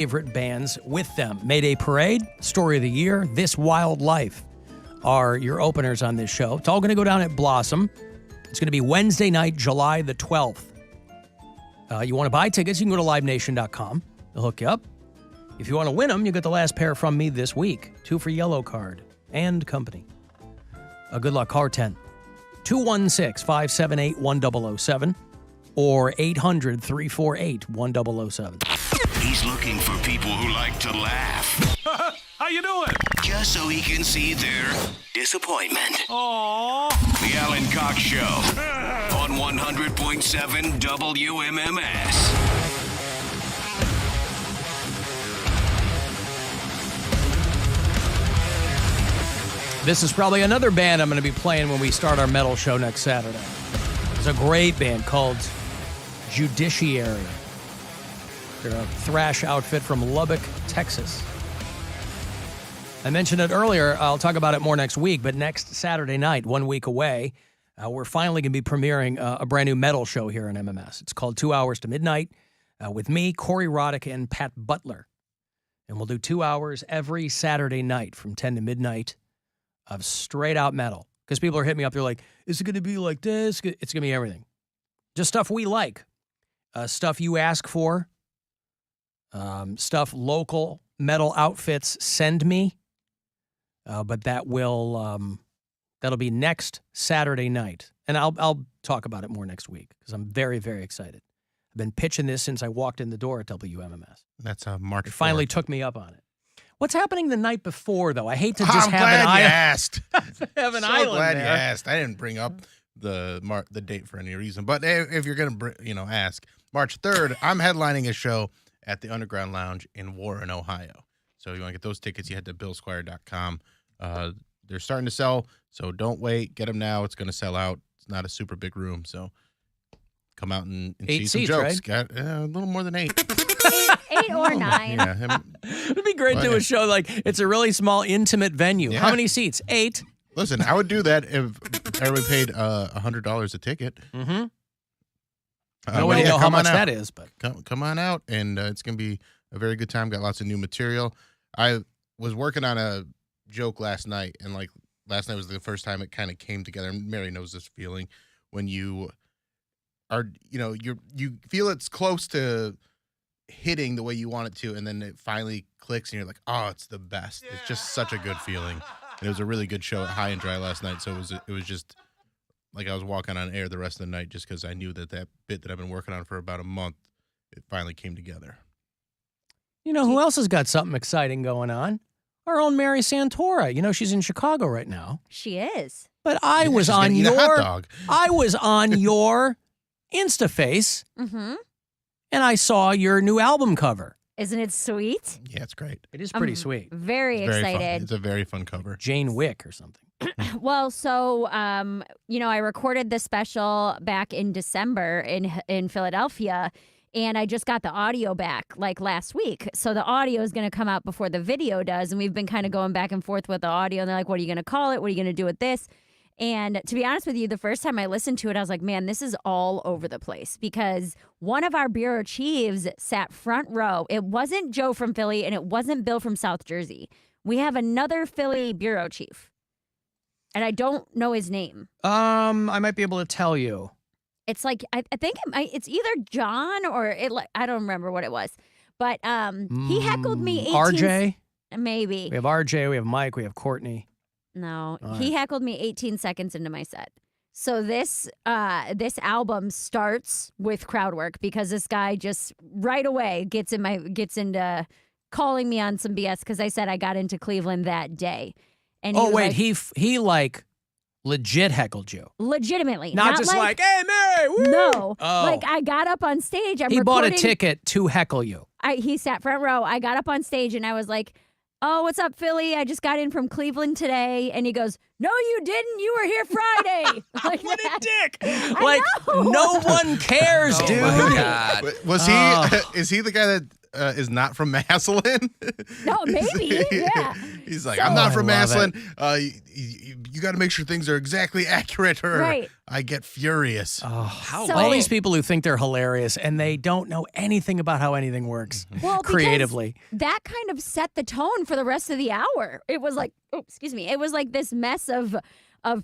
favorite bands with them. Mayday Parade, Story of the Year, This Wild Life are your openers on this show. It's all going to go down at Blossom. It's going to be Wednesday night, July the 12th. You want to buy tickets, you can go to livenation.com. They'll hook you up. If you want to win them, you get the last pair from me this week. 2 for Yellow Card and company. Good luck. Car 10. 216-578-1007 or 800-348-1007. He's looking for people who like to laugh. How you doing? Just so he can see their disappointment. Aww. The Alan Cox Show on 100.7 WMMS. This is probably another band I'm going to be playing when we start our metal show next Saturday. It's a great band called Judiciary. They're a thrash outfit from Lubbock, Texas. I mentioned it earlier. I'll talk about it more next week, but next Saturday night, 1 week away, we're finally going to be premiering a brand new metal show here in MMS. It's called 2 Hours to Midnight with me, Corey Roddick, and Pat Butler. And we'll do 2 hours every Saturday night from 10 to midnight of straight-out metal. Because people are hitting me up. They're like, is it going to be like this? It's going to be everything. Just stuff we like. Stuff you ask for. Stuff local metal outfits send me. But that'll be next Saturday night. And I'll talk about it more next week because I'm very, very excited. I've been pitching this since I walked in the door at WMMS. That's March 4th. It finally took me up on it. What's happening the night before, though? I hate to just I'm have glad an you island. asked. Have an so island glad there. you asked. I didn't bring up the date for any reason, but if you're gonna ask, March 3rd, I'm headlining a show at the Underground Lounge in Warren, Ohio. So you want to get those tickets? You head to billsquire.com. They're starting to sell, so don't wait. Get them now. It's going to sell out. It's not a super big room, so come out and see some seats, jokes. right? Got a little more than 8. 8 or 9. Yeah, It'd be great to do a show like it's a really small, intimate venue. Yeah. How many seats? 8. Listen, I would do that if everybody paid $100 a ticket. Mm-hmm. I don't know how much that is, but come on out, and it's going to be a very good time. Got lots of new material. I was working on a joke last night, and last night was the first time it kind of came together. Mary knows this feeling when you are, you feel it's close to hitting the way you want it to, and then it finally clicks, and you're like, oh, it's the best. It's just such a good feeling. And it was a really good show at High and Dry last night, so it was just like I was walking on air the rest of the night just because I knew that bit that I've been working on for about a month, it finally came together. you know who else has got something exciting going on? Our own Mary Santora. She's in Chicago right now. She is. But I was she's on gonna eat a hot dog. I was on your InstaFace, Mm-hmm. and I saw your new album cover. Isn't it sweet? Yeah, it's great. It is pretty sweet. Very It's very fun. excited. It's a very fun cover. Jane Wick or something. Well, so I recorded the special back in December in Philadelphia, and I just got the audio back last week. So the audio is going to come out before the video does, and we've been kind of going back and forth with the audio. And they're like, "What are you going to call it? What are you going to do with this?" And to be honest with you, the first time I listened to it, I was like, man, this is all over the place because one of our bureau chiefs sat front row. It wasn't Joe from Philly, and it wasn't Bill from South Jersey. We have another Philly bureau chief, and I don't know his name. I might be able to tell you. It's I think it's either John or I don't remember what it was. But he heckled me 18 RJ? Maybe. We have RJ, we have Mike, we have Courtney. No, All he right. heckled me 18 seconds into my set. So this album starts with crowd work because this guy just right away gets into calling me on some BS because I said I got into Cleveland that day. And he was wait, like, he legit heckled you. legitimately, Not just like, hey, Mary, woo! no, Oh. I got up on stage. He bought a ticket to heckle you. He sat front row. I got up on stage and I was like, "Oh, what's up, Philly? I just got in from Cleveland today." And he goes, "No, you didn't. You were here Friday." What a dick. I Like, know. no one cares, dude. my God. Was he? Is he the guy that is not from Massillon. No, maybe. Yeah. He's like, So- I'm not from I love Massillon. You got to make sure things are exactly accurate, or Right. I get furious. How So- all these people who think they're hilarious and they don't know anything about how anything works Well, because creatively. that kind of set the tone for the rest of the hour. It was like, it was like this mess of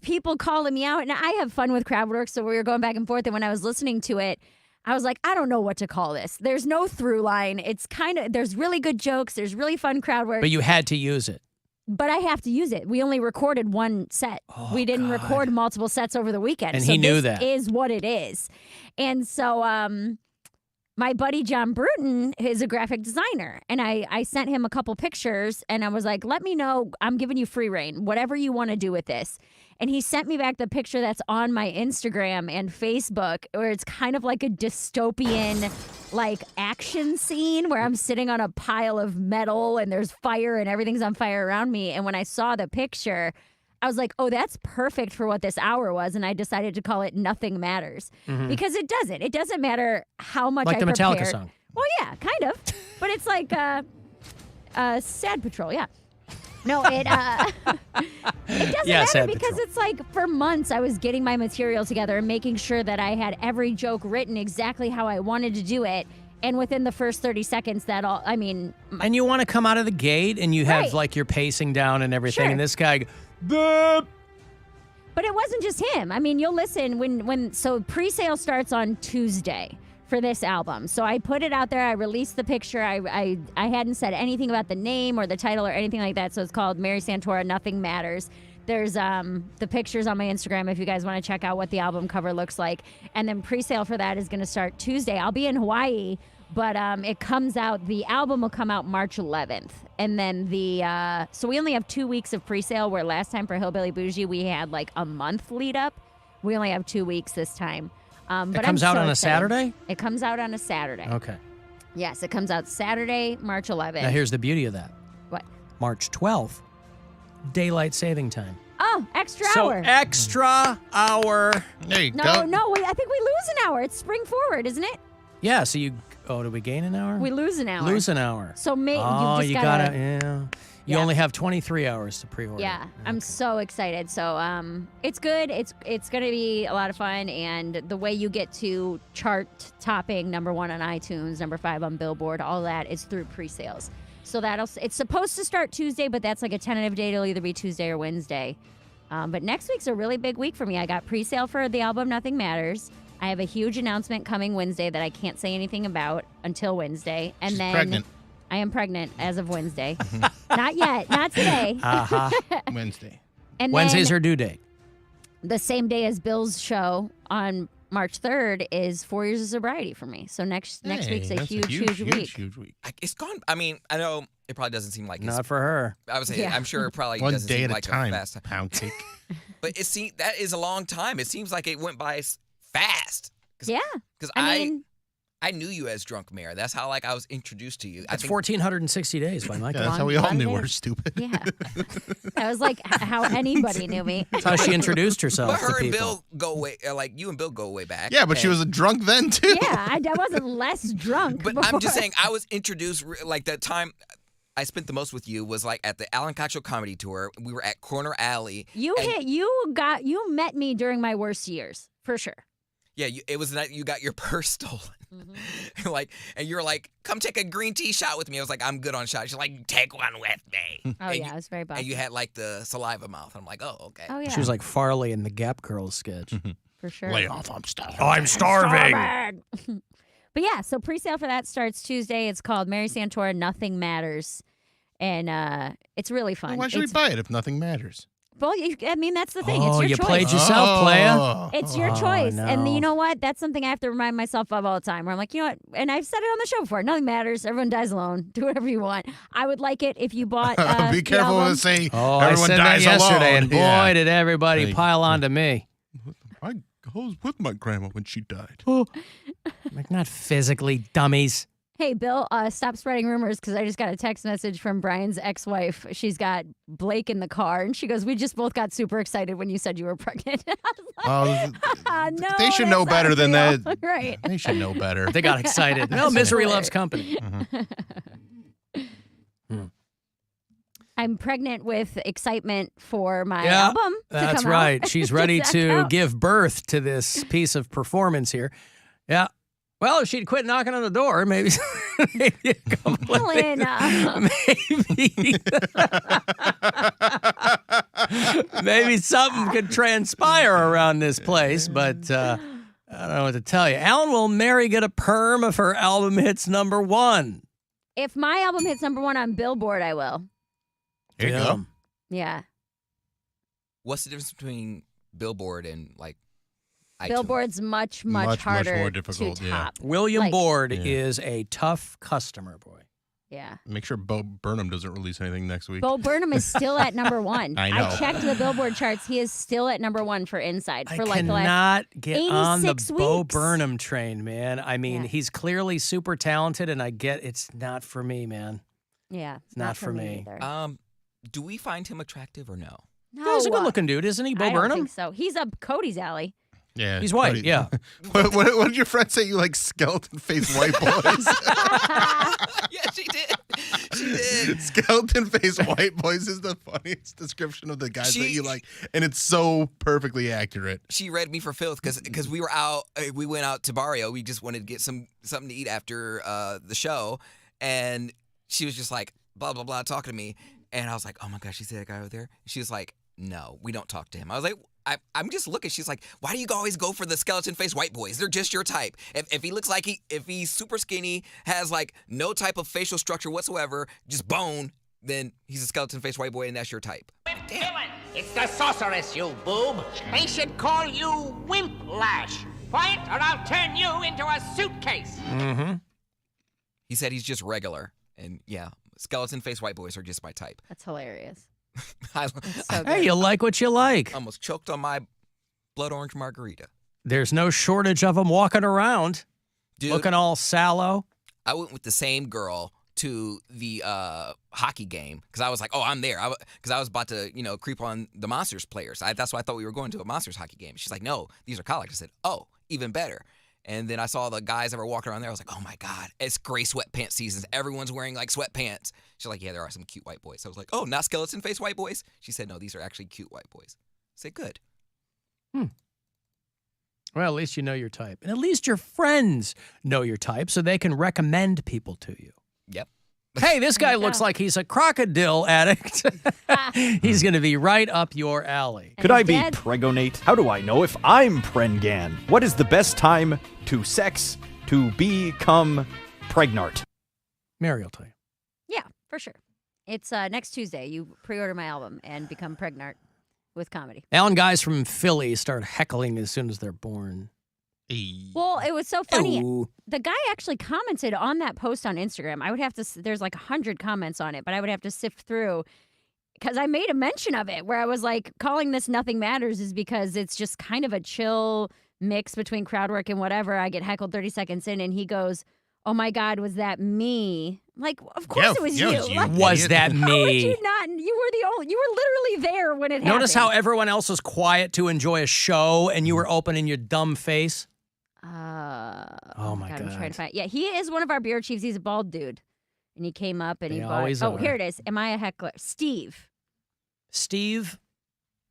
people calling me out. And I have fun with crowd work, so we were going back and forth. And when I was listening to it, I was like, I don't know what to call this. There's no through line. It's kind of, there's really good jokes. There's really fun crowd work. But you had to use it. But I have to use it. We only recorded one set. We didn't record multiple sets over the weekend. And so he knew this that. is what it is. And so my buddy John Bruton is a graphic designer. And I sent him a couple pictures and I was like, let me know. I'm giving you free reign. Whatever you want to do with this. And he sent me back the picture that's on my Instagram and Facebook, where it's kind of like a dystopian, like action scene where I'm sitting on a pile of metal and there's fire and everything's on fire around me. And when I saw the picture, I was like, oh, that's perfect for what this hour was. And I decided to call it Nothing Matters because it doesn't. It doesn't matter how much Like I the Metallica prepared. song. Well, yeah, kind of. But it's like Sad Patrol, yeah. No, it doesn't Yeah, matter Sad because Patrol. it's like for months I was getting my material together and making sure that I had every joke written exactly how I wanted to do it. And within the first 30 seconds, And you want to come out of the gate and you have Right. like your pacing down and everything. Sure. And this guy, "Boop." but it wasn't just him. I mean, you'll listen so pre-sale starts on Tuesday for this album. So I put it out there. I released the picture. I hadn't said anything about the name or the title or anything like that. So it's called Mary Santora, Nothing Matters. There's the pictures on my Instagram if you guys want to check out what the album cover looks like. And then pre-sale for that is going to start Tuesday. I'll be in Hawaii, but it comes out, the album will come out March 11th. And then so we only have 2 weeks of pre-sale, where last time for Hillbilly Bougie, we had like a month lead up. We only have 2 weeks this time. But It comes I'm out so on a excited. Saturday? It comes out on a Saturday. Okay. Yes, it comes out Saturday, March 11th. Now here's the beauty of that. What? March 12th, daylight saving time. Oh, extra So hour. extra hour. There you No, go. wait, I think we lose an hour. It's spring forward, isn't it? Yeah, so do we gain an hour? We lose an hour. Lose an hour. So Oh, you you just gotta, yeah. You Yeah. only have 23 hours to pre-order. Yeah, I'm so excited. So it's good. It's going to be a lot of fun, and the way you get to chart topping #1 on iTunes, #5 on Billboard, all that is through pre-sales. So it's supposed to start Tuesday, but that's like a tentative date. It'll either be Tuesday or Wednesday. But next week's a really big week for me. I got pre-sale for the album Nothing Matters. I have a huge announcement coming Wednesday that I can't say anything about until Wednesday, and She's then pregnant. I am pregnant as of Wednesday. Not yet, not today. Uh-huh. Wednesday. And Wednesday's then her due date. the same day as Bill's show on March 3rd is 4 years of sobriety for me. So next week's a That's huge week. Huge week. It's gone. I mean, I know it probably doesn't seem like it's. Not for her. I would say, Yeah. I'm sure it probably One doesn't day seem at a like time. fast time. Pound cake. But that is a long time. It seems like it went by fast. Yeah. Because I mean, I knew you as Drunk Mayor. That's how I was introduced to you. That's 1,460 days by my Yeah, count. that's how we all Long knew days. we're stupid. yeah. That was like how anybody knew me. That's how she introduced herself But to her and people. Bill go way, like you and Bill go way back. Yeah, but she And- was a drunk then too. Yeah, I wasn't less drunk. But before. I'm just saying, I was introduced, like the time I spent the most with you was like at the Alan Cox Show comedy tour. We were at Corner Alley. You met me during my worst years, for sure. Yeah, it was the night you got your purse stolen. And you were like, come take a green tea shot with me. I was like, I'm good on shots. She's like, take one with me. Oh, yeah, I was very bummed. And you had like the saliva mouth. I'm like, oh, okay. Oh, yeah. She was like Farley in the Gap Girls sketch. for sure. Lay off, I'm starving. Oh, I'm starving. Starving. But yeah, so pre-sale for that starts Tuesday. It's called Mary Santora, Nothing Matters. And it's really fun. Well, why should we It's- buy it if nothing matters? Well, I mean, that's the thing. Oh, it's your you choice. played yourself, playa. Oh. It's your Oh, choice. And no. you know what? That's something I have to remind myself of all the time where I'm like, you know what? And I've said it on the show before. Nothing matters. Everyone dies alone. Do whatever you want. I would like it if you bought Be the careful album. with saying Oh, everyone I said dies that yesterday, alone. and boy, Yeah. did everybody Hey. pile on to me. I was with my grandma when she died. Like, not physically, dummies. Hey, Bill, stop spreading rumors because I just got a text message from Brian's ex-wife. She's got Blake in the car, and she goes, we just both got super excited when you said you were pregnant. I was like, no, they should know better than real. that. Right. They should know better. They got excited. No, misery loves company. I'm pregnant with excitement for my Yeah, album to That's come right. out. She's ready Does that to count? give birth to this piece of performance here. Yeah. Well, if she'd quit knocking on the door, maybe, maybe a couple of things- maybe something could transpire around this place, but I don't know what to tell you. Alan, will Mary get a perm if her album hits #1? If my album hits #1 on Billboard, I will. Here you go. Yeah. What's the difference between Billboard and like iTunes? Billboard's much Much harder more difficult, to yeah. top. William Like- Board Yeah. is a tough customer, boy. Yeah. Make sure Bo Burnham doesn't release anything next week. Bo Burnham is still at #1. I know. I checked the Billboard charts. He is still at #1 for Inside I for like the last. cannot get on the 86 Bo weeks. Burnham train, man. I mean, Yeah. he's clearly super talented, and I get it's not for me, man. Yeah, It's not for me. either. Do we find him attractive or no? No, He's a good-looking dude, isn't he, Bo I don't Burnham? think so. He's up Cody's alley. Yeah, He's white, Cody- yeah. what did your friend say? You like skeleton-faced white boys? Yeah, she did. She did. Skeleton-faced white boys is the funniest description of the guys that you like, and it's so perfectly accurate. She read me for filth because we were out. We went out to Barrio. We just wanted to get something to eat after the show, and she was just like blah blah blah talking to me, and I was like, oh my gosh, you see that guy over there? She was like, no, we don't talk to him. I was like, I'm just looking. She's like, why do you always go for the skeleton-faced white boys? They're just your type. If he looks like if he's super skinny, has like no type of facial structure whatsoever, just bone, then he's a skeleton-faced white boy, and that's your type. Damn. It's the sorceress, you boob. They should call you Wimplash. Quiet, or I'll turn you into a suitcase. Mm-hmm. He said he's just regular, and yeah, skeleton-faced white boys are just my type. That's hilarious. I So Hey, you like what you like. almost choked on my blood orange margarita. There's no shortage of them walking around, Dude, looking all sallow. I went with the same girl to the hockey game because I was like, oh, I'm there. Because I was about to, creep on the Monsters players. That's why I thought we were going to a Monsters hockey game. She's like, no, these are college. I said, oh, even better. And then I saw the guys that were walking around there. I was like, oh, my God, it's gray sweatpants season. Everyone's wearing, like, sweatpants. She's like, yeah, there are some cute white boys. So I was like, oh, not skeleton-faced white boys? She said, no, these are actually cute white boys. I said, good. Well, at least you know your type. And at least your friends know your type so they can recommend people to you. Yep. Hey, this guy you looks go. like he's a crocodile addict. He's going to be right up your alley. And Could I his be dad- pregonate? How do I know if I'm prengan? What is the best time to sex to become pregnant? Mary will tell you. Yeah, for sure. It's next Tuesday. You pre-order my album and become pregnant with comedy. Alan, guys from Philly start heckling as soon as they're born. Well, it was so funny. Ooh. The guy actually commented on that post on Instagram. I would have to, there's like 100 comments on it, but I would have to sift through because I made a mention of it where I was like, calling this Nothing Matters is because it's just kind of a chill mix between crowd work and whatever. I get heckled 30 seconds in and he goes, oh my God, was that me? I'm like, of course Yeah, it was yeah, it you. was you. Like, Was Idiot. that how would me? you not? You were literally there when it happened. Notice how everyone else was quiet to enjoy a show and you were opening your dumb face? Oh my I'm trying God. to find. Yeah, he is one of our bureau chiefs. He's a bald dude, and he came up and They he bought. always Oh, are. here it is. Am I a heckler? Steve Steve?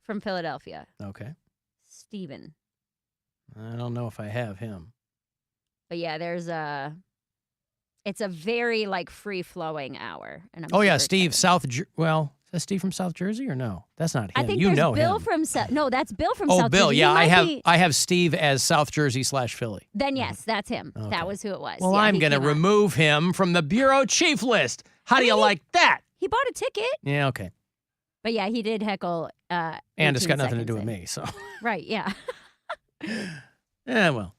from Philadelphia. Okay. Steven. I don't know if I have him. But yeah, it's a very like free flowing hour. And I'm Oh, yeah, super Steve, excited. well, is that Steve from South Jersey or no? That's not him. I think you there's know Bill him. from no, that's Bill from Oh, South Bill. Jersey. He Yeah, might I have be- Steve as South Jersey / Philly. Then yes, that's him. Okay. That was who it was. Well, Yeah, I'm he going to came on. remove him from the bureau chief list. How do you mean, like that? He bought a ticket, Yeah, okay. but yeah, he did heckle. And it's 18 got nothing to seconds do with in. me, so. Right? Yeah. Yeah, well.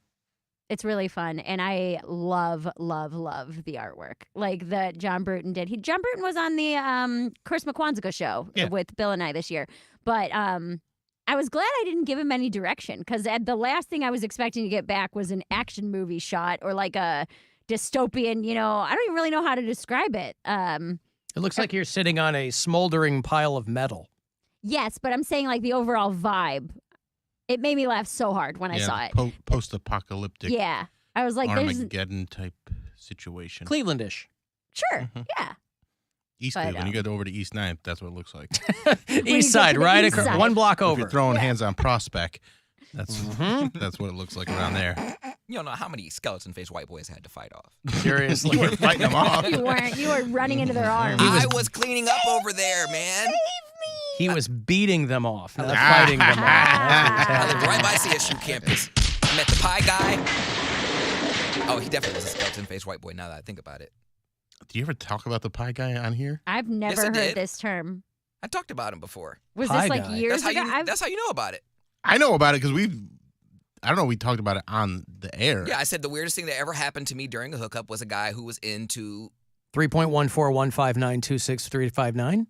It's really fun, and I love the artwork. Like that John Bruton did. John Bruton was on the Chris McQuanzica show Yeah. with Bill and I this year. But I was glad I didn't give him any direction because the last thing I was expecting to get back was an action movie shot or like a dystopian, I don't even really know how to describe it. It looks like you're sitting on a smoldering pile of metal. Yes, but I'm saying like the overall vibe. It made me laugh so hard when I saw it. Post-apocalyptic. Yeah. I was like, Armageddon type situation. Clevelandish. Sure. Yeah. East Cleveland. You get over to East 9th, that's what it looks like. East side, right across, 1 block over. If you're throwing hands on Prospect, that's what it looks like around there. You don't know how many skeleton-faced white boys had to fight off. Seriously. You weren't fighting them off. You weren't. You were running into their arms. I was cleaning up over there, man. He was beating them off, not fighting them off. I lived right by CSU campus. I met the pie guy. Oh, he definitely was a skeleton-faced white boy now that I think about it. Do you ever talk about the pie guy on here? I've never heard this term. I talked about him before. Was Pie this like guy. years ago? That's how you know about it. I know about it because I don't know, we talked about it on the air. Yeah, I said the weirdest thing that ever happened to me during a hookup was a guy who was into 3.14159263359.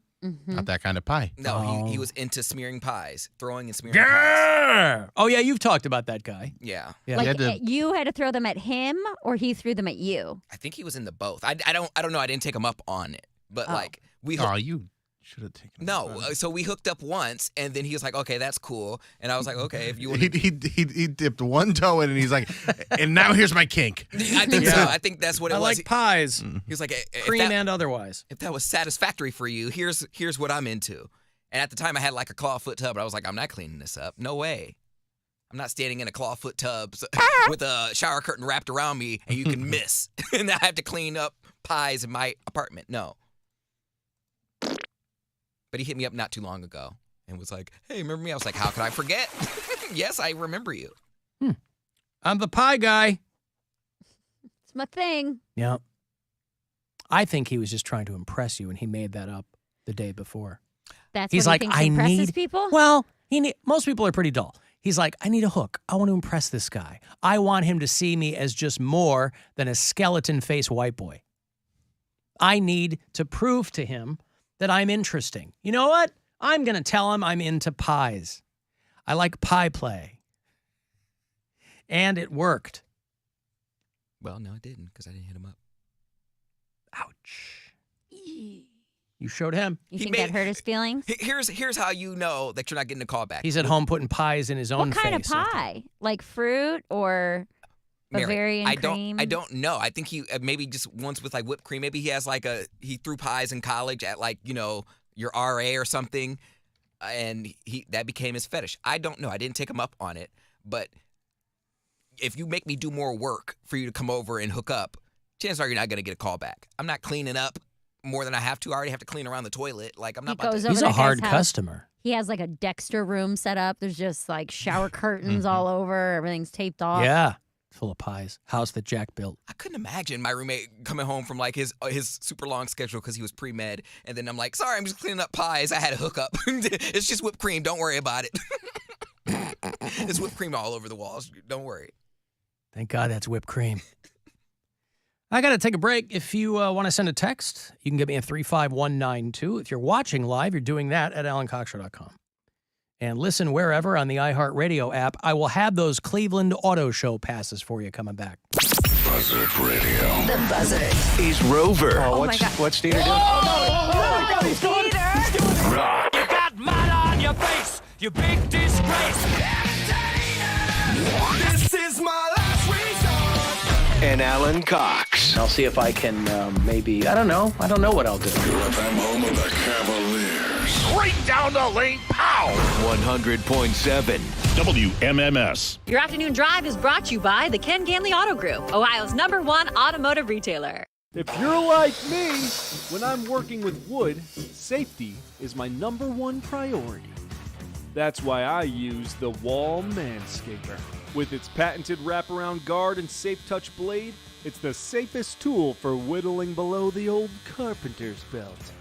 Not that kind of pie. No, he was into smearing pies, throwing and smearing pies. Yeah. Oh yeah, you've talked about that guy. Yeah. Yeah. Like you had to throw them at him, or he threw them at you. I think he was into both. I don't know. I didn't take him up on it, but like we. You should have taken. No, so we hooked up once, and then he was like, "Okay, that's cool," and I was like, "Okay, if you want." He dipped one toe in, and he's like, "And now here's my kink." I think so. I think that's what it I was. like pies, He was like, cream and otherwise. If that was satisfactory for you, here's what I'm into. And at the time, I had like a clawfoot tub, but I was like, I'm not cleaning this up. No way. I'm not standing in a clawfoot tub with a shower curtain wrapped around me, and you can miss, and I have to clean up pies in my apartment. No. But he hit me up not too long ago and was like, "Hey, remember me?" I was like, "How could I forget?" Yes, I remember you. I'm the pie guy. It's my thing. Yeah. I think he was just trying to impress you, and he made that up the day before. That's He's what like, he thinks impresses people? Well, most people are pretty dull. He's like, I need a hook. I want to impress this guy. I want him to see me as just more than a skeleton-faced white boy. I need to prove to him that I'm interesting. You know what? I'm going to tell him I'm into pies. I like pie play. And it worked. Well, no, it didn't because I didn't hit him up. Ouch. You showed him. You think that hurt his feelings? Here's how you know that you're not getting a call back. He's at home putting pies in his own face. What kind of pie? Like fruit or Bavarian cream? I don't know. I think he maybe just once with like whipped cream. Maybe he has he threw pies in college at your RA or something, and that became his fetish. I don't know. I didn't take him up on it, but if you make me do more work for you to come over and hook up, chances are you're not going to get a call back. I'm not cleaning up more than I have to. I already have to clean around the toilet. Like I'm not. He's a hard customer. He has like a Dexter room set up. There's just like shower curtains all over. Everything's taped off. Yeah. Full of pies. House that Jack built. I couldn't imagine my roommate coming home from like his super long schedule because he was pre-med, and then I'm like, sorry, I'm just cleaning up pies. I had a hookup. It's just whipped cream. Don't worry about it. There's whipped cream all over the walls. Don't worry. Thank God that's whipped cream. I got to take a break. If you want to send a text, you can get me at 35192. If you're watching live, you're doing that at alancoxshow.com. And listen wherever on the iHeartRadio app. I will have those Cleveland Auto Show passes for you coming back. Buzzard Radio. The Buzzard. Is Rover. Oh my God. What's Dieter doing? Oh my God, he's doing Dieter! Rock. You got mud on your face, you big disgrace. This is my last resort. And Alan Cox. I'll see if I can maybe, I don't know what I'll do. UFM home of the Cavaliers. Straight down the lane, pow! 100.7. WMMS. Your afternoon drive is brought to you by the Ken Ganley Auto Group, Ohio's #1 automotive retailer. If you're like me, when I'm working with wood, safety is my #1 priority. That's why I use the Wall Manscaper. With its patented wraparound guard and safe touch blade, it's the safest tool for whittling below the old carpenter's belt.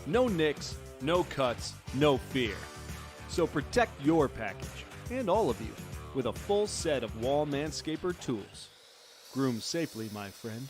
No nicks, no cuts, no fear. So protect your package, and all of you, with a full set of Wall Manscaper tools. Groom safely, my friend.